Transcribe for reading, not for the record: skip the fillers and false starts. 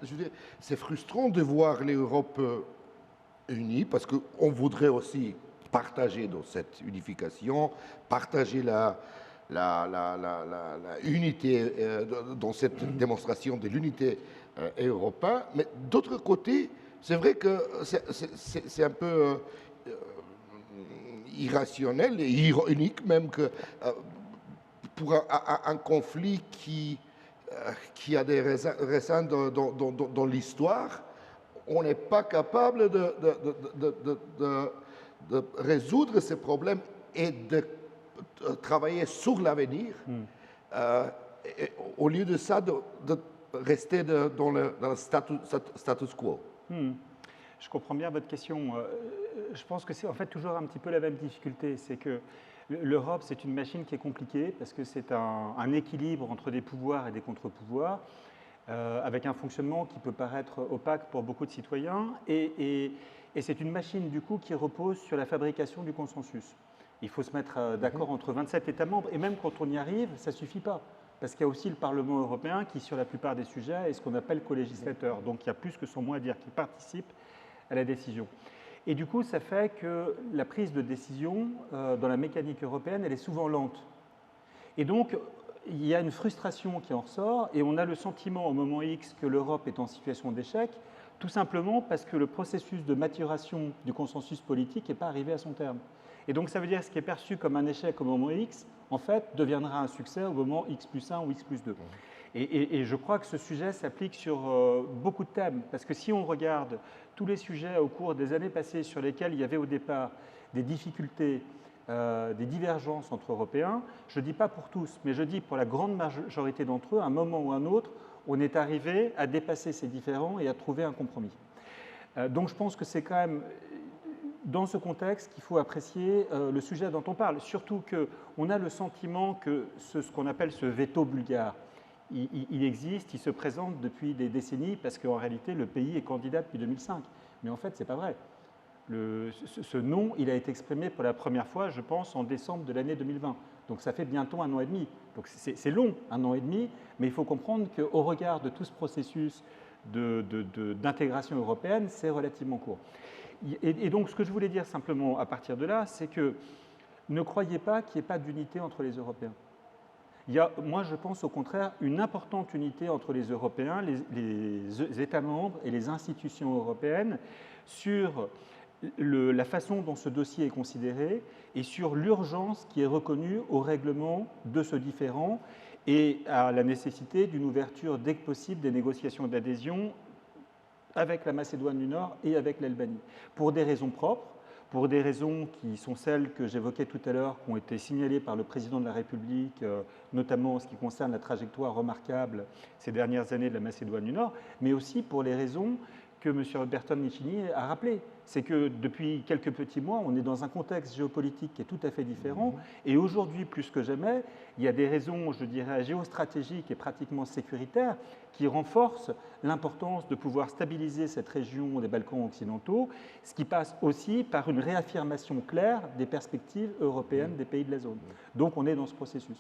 je veux dire, c'est frustrant de voir l'Europe unie parce qu'on voudrait aussi partager dans cette unification, partager la unité, dans cette démonstration de l'unité européenne. Mais d'autre côté, c'est vrai que c'est un peu irrationnel et ironique même que pour un conflit qui a des raisins dans l'histoire, on n'est pas capable de résoudre ces problèmes et de travailler sur l'avenir, au lieu de ça, de rester dans le status quo. Je comprends bien votre question. Je pense que c'est en fait toujours un petit peu la même difficulté. C'est que l'Europe, c'est une machine qui est compliquée parce que c'est un équilibre entre des pouvoirs et des contre-pouvoirs, avec un fonctionnement qui peut paraître opaque pour beaucoup de citoyens. Et c'est une machine, du coup, qui repose sur la fabrication du consensus. Il faut se mettre d'accord entre 27 États membres. Et même quand on y arrive, ça ne suffit pas. Parce qu'il y a aussi le Parlement européen qui, sur la plupart des sujets, est ce qu'on appelle co-législateur. Donc il y a plus que son mot à dire, qui participe à la décision. Et du coup, ça fait que la prise de décision dans la mécanique européenne, elle est souvent lente. Et donc, il y a une frustration qui en ressort, et on a le sentiment au moment X que l'Europe est en situation d'échec, tout simplement parce que le processus de maturation du consensus politique n'est pas arrivé à son terme. Et donc, ça veut dire que ce qui est perçu comme un échec au moment X, en fait, deviendra un succès au moment X plus 1 ou X plus 2. Et je crois que ce sujet s'applique sur beaucoup de thèmes, parce que si on regarde tous les sujets au cours des années passées sur lesquels il y avait au départ des difficultés, des divergences entre Européens, je ne dis pas pour tous, mais je dis pour la grande majorité d'entre eux, à un moment ou à un autre, on est arrivé à dépasser ces différends et à trouver un compromis. Donc je pense que c'est quand même dans ce contexte qu'il faut apprécier le sujet dont on parle, surtout qu'on a le sentiment que ce qu'on appelle ce veto bulgare, il existe, il se présente depuis des décennies parce qu'en réalité, le pays est candidat depuis 2005. Mais en fait, ce n'est pas vrai. Ce non, il a été exprimé pour la première fois, je pense, en décembre de l'année 2020. Donc ça fait bientôt 1 an et demi. Donc c'est long, 1 an et demi, mais il faut comprendre qu'au regard de tout ce processus d'intégration européenne, c'est relativement court. Et donc ce que je voulais dire simplement à partir de là, c'est que ne croyez pas qu'il n'y ait pas d'unité entre les Européens. Il y a, moi, je pense au contraire, une importante unité entre les Européens, les États membres et les institutions européennes sur la façon dont ce dossier est considéré et sur l'urgence qui est reconnue au règlement de ce différend et à la nécessité d'une ouverture dès que possible des négociations d'adhésion avec la Macédoine du Nord et avec l'Albanie, pour des raisons propres, pour des raisons qui sont celles que j'évoquais tout à l'heure, qui ont été signalées par le président de la République, notamment en ce qui concerne la trajectoire remarquable ces dernières années de la Macédoine du Nord, mais aussi pour les raisons que M. Berton-Micini a rappelées. C'est que depuis quelques petits mois, on est dans un contexte géopolitique qui est tout à fait différent, et aujourd'hui, plus que jamais, il y a des raisons, je dirais, géostratégiques et pratiquement sécuritaires qui renforcent l'importance de pouvoir stabiliser cette région des Balkans occidentaux, ce qui passe aussi par une réaffirmation claire des perspectives européennes des pays de la zone. Donc on est dans ce processus.